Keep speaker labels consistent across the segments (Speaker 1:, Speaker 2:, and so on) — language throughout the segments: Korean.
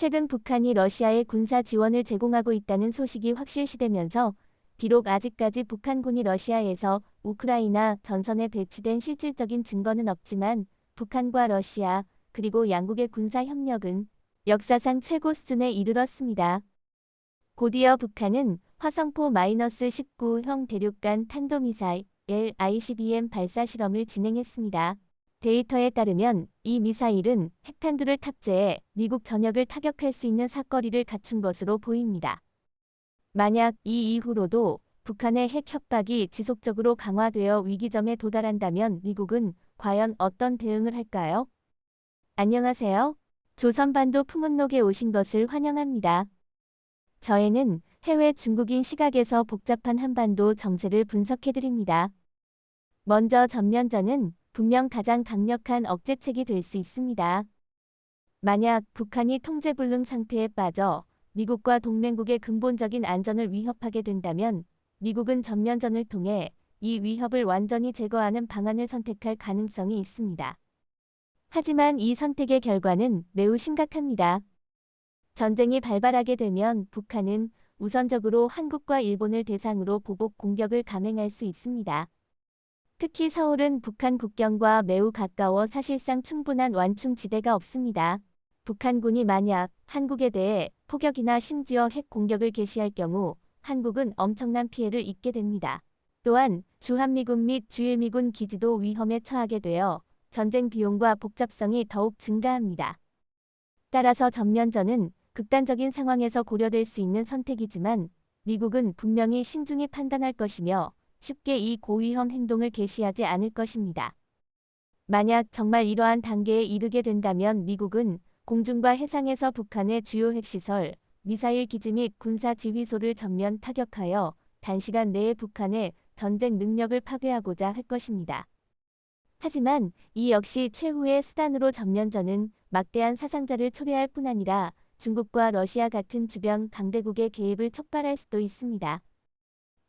Speaker 1: 최근 북한이 러시아에 군사 지원을 제공하고 있다는 소식이 확실시되면서 비록 아직까지 북한군이 러시아에서 우크라이나 전선에 배치된 실질적인 증거는 없지만 북한과 러시아 그리고 양국의 군사 협력은 역사상 최고 수준에 이르렀습니다. 곧이어 북한은 화성포-19형 대륙간 탄도미사일 ICBM 발사 실험을 진행했습니다. 데이터에 따르면 이 미사일은 핵탄두를 탑재해 미국 전역을 타격할 수 있는 사거리를 갖춘 것으로 보입니다. 만약 이 이후로도 북한의 핵 협박이 지속적으로 강화되어 위기점에 도달한다면 미국은 과연 어떤 대응을 할까요? 안녕하세요. 조선반도 풍문록에 오신 것을 환영합니다. 저에는 해외 중국인 시각에서 복잡한 한반도 정세를 분석해드립니다. 먼저 전면전은 분명 가장 강력한 억제책이 될 수 있습니다. 만약 북한이 통제불능 상태에 빠져 미국과 동맹국의 근본적인 안전을 위협하게 된다면 미국은 전면전을 통해 이 위협을 완전히 제거하는 방안을 선택할 가능성이 있습니다. 하지만 이 선택의 결과는 매우 심각합니다. 전쟁이 발발하게 되면 북한은 우선적으로 한국과 일본을 대상으로 보복 공격을 감행할 수 있습니다. 특히 서울은 북한 국경과 매우 가까워 사실상 충분한 완충지대가 없습니다. 북한군이 만약 한국에 대해 포격이나 심지어 핵 공격을 개시할 경우 한국은 엄청난 피해를 입게 됩니다. 또한 주한미군 및 주일미군 기지도 위험에 처하게 되어 전쟁 비용과 복잡성이 더욱 증가합니다. 따라서 전면전은 극단적인 상황에서 고려될 수 있는 선택이지만 미국은 분명히 신중히 판단할 것이며 쉽게 이 고위험 행동을 개시하지 않을 것입니다. 만약 정말 이러한 단계에 이르게 된다면 미국은 공중과 해상에서 북한의 주요 핵시설, 미사일 기지 및 군사 지휘소를 전면 타격하여 단시간 내에 북한의 전쟁 능력을 파괴하고자 할 것입니다. 하지만 이 역시 최후의 수단으로 전면전은 막대한 사상자를 초래할 뿐 아니라 중국과 러시아 같은 주변 강대국의 개입을 촉발할 수도 있습니다.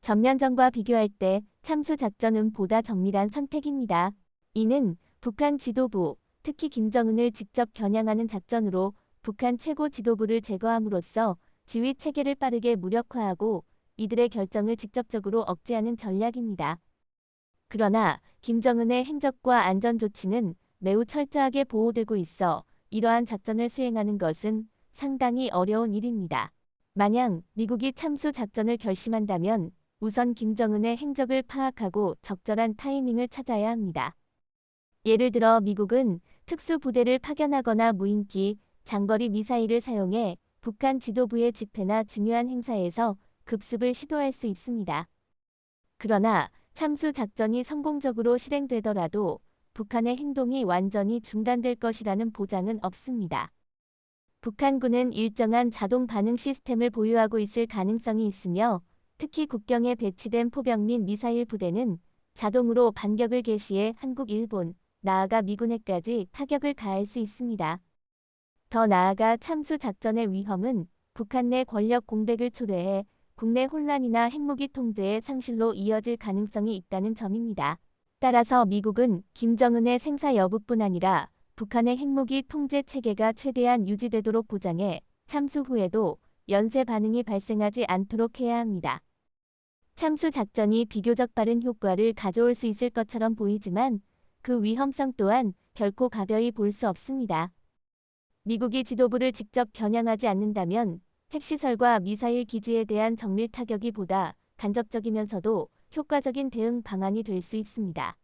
Speaker 1: 전면전과 비교할 때 참수작전은 보다 정밀한 선택입니다. 이는 북한 지도부, 특히 김정은을 직접 겨냥하는 작전으로 북한 최고 지도부를 제거함으로써 지휘 체계를 빠르게 무력화하고 이들의 결정을 직접적으로 억제하는 전략입니다. 그러나 김정은의 행적과 안전 조치는 매우 철저하게 보호되고 있어 이러한 작전을 수행하는 것은 상당히 어려운 일입니다. 만약 미국이 참수 작전을 결심한다면 우선 김정은의 행적을 파악하고 적절한 타이밍을 찾아야 합니다. 예를 들어 미국은 특수부대를 파견하거나 무인기, 장거리 미사일을 사용해 북한 지도부의 집회나 중요한 행사에서 급습을 시도할 수 있습니다. 그러나 참수 작전이 성공적으로 실행되더라도 북한의 행동이 완전히 중단될 것이라는 보장은 없습니다. 북한군은 일정한 자동 반응 시스템을 보유하고 있을 가능성이 있으며 특히 국경에 배치된 포병 및 미사일 부대는 자동으로 반격을 개시해 한국, 일본, 나아가 미군에까지 타격을 가할 수 있습니다. 더 나아가 참수 작전의 위험은 북한 내 권력 공백을 초래해 국내 혼란이나 핵무기 통제의 상실로 이어질 가능성이 있다는 점입니다. 따라서 미국은 김정은의 생사 여부뿐 아니라 북한의 핵무기 통제 체계가 최대한 유지되도록 보장해 참수 후에도 연쇄 반응이 발생하지 않도록 해야 합니다. 참수 작전이 비교적 빠른 효과를 가져올 수 있을 것처럼 보이지만 그 위험성 또한 결코 가벼이 볼 수 없습니다. 미국이 지도부를 직접 겨냥하지 않는다면 핵시설과 미사일 기지에 대한 정밀 타격이 보다 간접적이면서도 효과적인 대응 방안이 될 수 있습니다.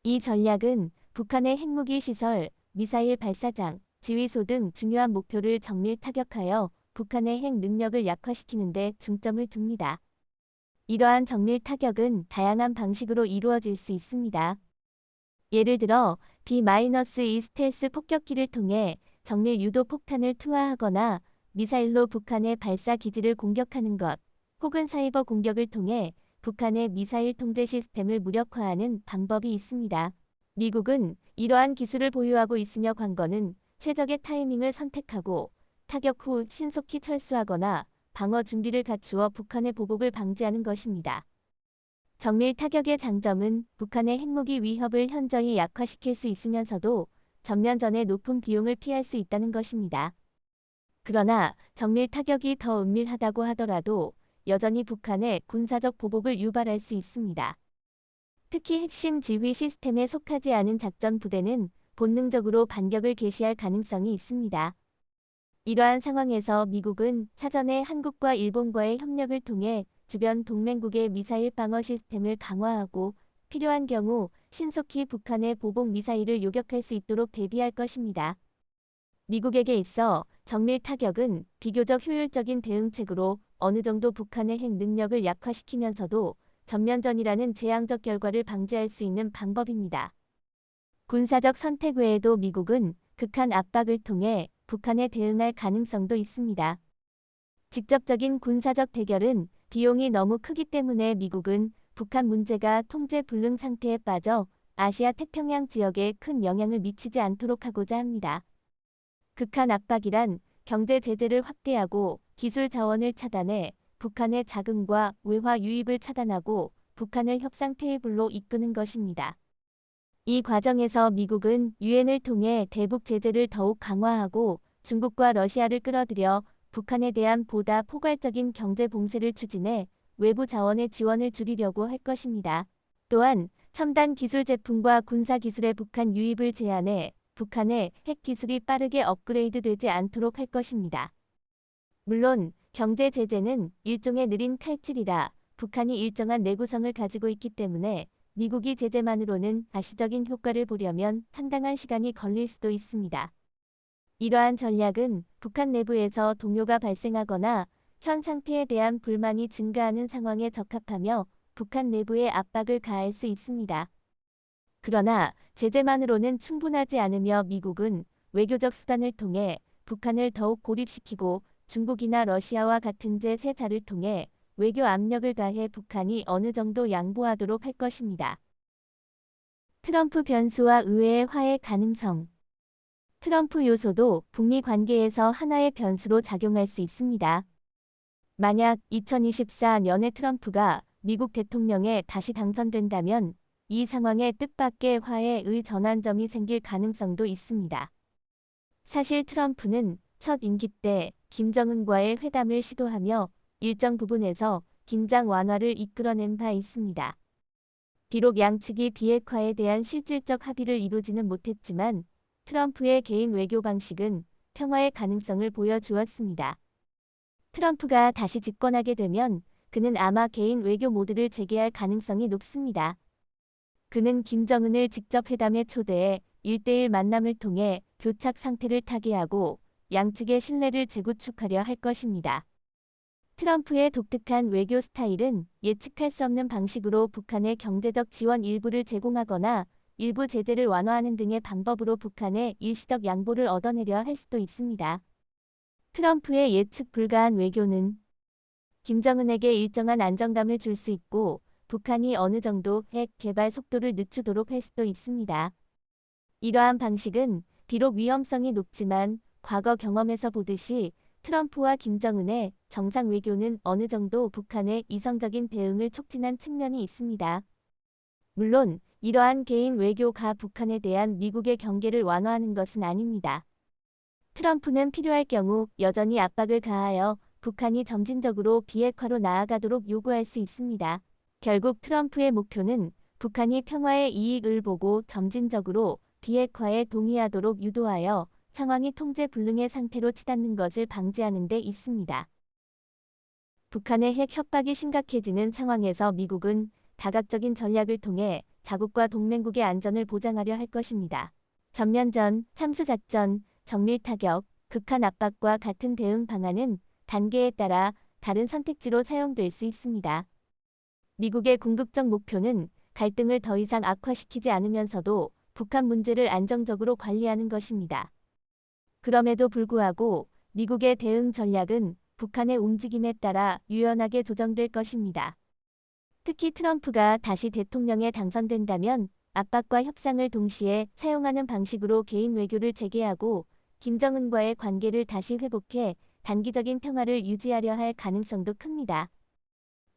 Speaker 1: 이 전략은 북한의 핵무기 시설, 미사일 발사장, 지휘소 등 중요한 목표를 정밀 타격하여 북한의 핵 능력을 약화시키는 데 중점을 둡니다. 이러한 정밀 타격은 다양한 방식으로 이루어질 수 있습니다. 예를 들어 B-2 스텔스 폭격기를 통해 정밀 유도 폭탄을 투하하거나 미사일로 북한의 발사 기지를 공격하는 것, 혹은 사이버 공격을 통해 북한의 미사일 통제 시스템을 무력화하는 방법이 있습니다. 미국은 이러한 기술을 보유하고 있으며 관건은 최적의 타이밍을 선택하고 타격 후 신속히 철수하거나 방어 준비를 갖추어 북한의 보복을 방지하는 것입니다. 정밀 타격의 장점은 북한의 핵무기 위협을 현저히 약화시킬 수 있으면서도 전면전의 높은 비용을 피할 수 있다는 것입니다. 그러나 정밀 타격이 더 은밀하다고 하더라도 여전히 북한의 군사적 보복을 유발할 수 있습니다. 특히 핵심 지휘 시스템에 속하지 않은 작전 부대는 본능적으로 반격을 개시할 가능성이 있습니다. 이러한 상황에서 미국은 사전에 한국과 일본과의 협력을 통해 주변 동맹국의 미사일 방어 시스템을 강화하고 필요한 경우 신속히 북한의 보복 미사일을 요격할 수 있도록 대비할 것입니다. 미국에게 있어 정밀 타격은 비교적 효율적인 대응책으로 어느 정도 북한의 핵 능력을 약화시키면서도 전면전이라는 재앙적 결과를 방지할 수 있는 방법입니다. 군사적 선택 외에도 미국은 극한 압박을 통해 북한에 대응할 가능성도 있습니다. 직접적인 군사적 대결은 비용이 너무 크기 때문에 미국은 북한 문제가 통제 불능 상태에 빠져 아시아 태평양 지역에 큰 영향을 미치지 않도록 하고자 합니다. 극한 압박이란 경제 제재를 확대하고 기술 자원을 차단해 북한의 자금과 외화 유입을 차단하고 북한을 협상 테이블로 이끄는 것입니다. 이 과정에서 미국은 유엔을 통해 대북 제재를 더욱 강화하고 중국과 러시아를 끌어들여 북한에 대한 보다 포괄적인 경제 봉쇄를 추진해 외부 자원의 지원을 줄이려고 할 것입니다. 또한 첨단 기술 제품과 군사 기술의 북한 유입을 제한해 북한의 핵 기술이 빠르게 업그레이드되지 않도록 할 것입니다. 물론 경제 제재는 일종의 느린 칼질이라 북한이 일정한 내구성을 가지고 있기 때문에 미국이 제재만으로는 가시적인 효과를 보려면 상당한 시간이 걸릴 수도 있습니다. 이러한 전략은 북한 내부에서 동요가 발생하거나 현 상태에 대한 불만이 증가하는 상황에 적합하며 북한 내부에 압박을 가할 수 있습니다. 그러나 제재만으로는 충분하지 않으며 미국은 외교적 수단을 통해 북한을 더욱 고립시키고 중국이나 러시아와 같은 제3자를 통해 외교 압력을 가해 북한이 어느 정도 양보하도록 할 것입니다. 트럼프 변수와 의회의 화해 가능성. 트럼프 요소도 북미 관계에서 하나의 변수로 작용할 수 있습니다. 만약 2024년에 트럼프가 미국 대통령에 다시 당선된다면 이 상황에 뜻밖의 화해의 전환점이 생길 가능성도 있습니다. 사실 트럼프는 첫 임기 때 김정은과의 회담을 시도하며 일정 부분에서 긴장 완화를 이끌어낸 바 있습니다. 비록 양측이 비핵화에 대한 실질적 합의를 이루지는 못했지만 트럼프의 개인 외교 방식은 평화의 가능성을 보여주었습니다. 트럼프가 다시 집권하게 되면 그는 아마 개인 외교 모드를 재개할 가능성이 높습니다. 그는 김정은을 직접 회담에 초대해 1대1 만남을 통해 교착 상태를 타개하고 양측의 신뢰를 재구축하려 할 것입니다. 트럼프의 독특한 외교 스타일은 예측할 수 없는 방식으로 북한의 경제적 지원 일부를 제공하거나 일부 제재를 완화하는 등의 방법으로 북한의 일시적 양보를 얻어내려 할 수도 있습니다. 트럼프의 예측 불가한 외교는 김정은에게 일정한 안정감을 줄 수 있고 북한이 어느 정도 핵 개발 속도를 늦추도록 할 수도 있습니다. 이러한 방식은 비록 위험성이 높지만 과거 경험에서 보듯이 트럼프와 김정은의 정상 외교는 어느 정도 북한의 이성적인 대응을 촉진한 측면이 있습니다. 물론 이러한 개인 외교가 북한에 대한 미국의 경계를 완화하는 것은 아닙니다. 트럼프는 필요할 경우 여전히 압박을 가하여 북한이 점진적으로 비핵화로 나아가도록 요구할 수 있습니다. 결국 트럼프의 목표는 북한이 평화의 이익을 보고 점진적으로 비핵화에 동의하도록 유도하여 상황이 통제 불능의 상태로 치닫는 것을 방지하는 데 있습니다. 북한의 핵 협박이 심각해지는 상황에서 미국은 다각적인 전략을 통해 자국과 동맹국의 안전을 보장하려 할 것입니다. 전면전, 참수작전, 정밀 타격, 극한 압박과 같은 대응 방안은 단계에 따라 다른 선택지로 사용될 수 있습니다. 미국의 궁극적 목표는 갈등을 더 이상 악화시키지 않으면서도 북한 문제를 안정적으로 관리하는 것입니다. 그럼에도 불구하고 미국의 대응 전략은 북한의 움직임에 따라 유연하게 조정될 것입니다. 특히 트럼프가 다시 대통령에 당선된다면 압박과 협상을 동시에 사용하는 방식으로 개인 외교를 재개하고 김정은과의 관계를 다시 회복해 단기적인 평화를 유지하려 할 가능성도 큽니다.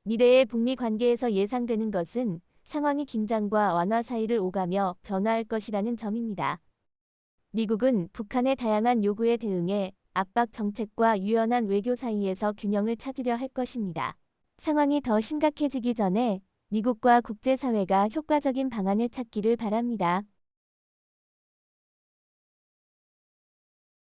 Speaker 1: 미래의 북미 관계에서 예상되는 것은 상황이 긴장과 완화 사이를 오가며 변화할 것이라는 점입니다. 미국은 북한의 다양한 요구에 대응해 압박 정책과 유연한 외교 사이에서 균형을 찾으려 할 것입니다. 상황이 더 심각해지기 전에 미국과 국제사회가 효과적인 방안을 찾기를 바랍니다.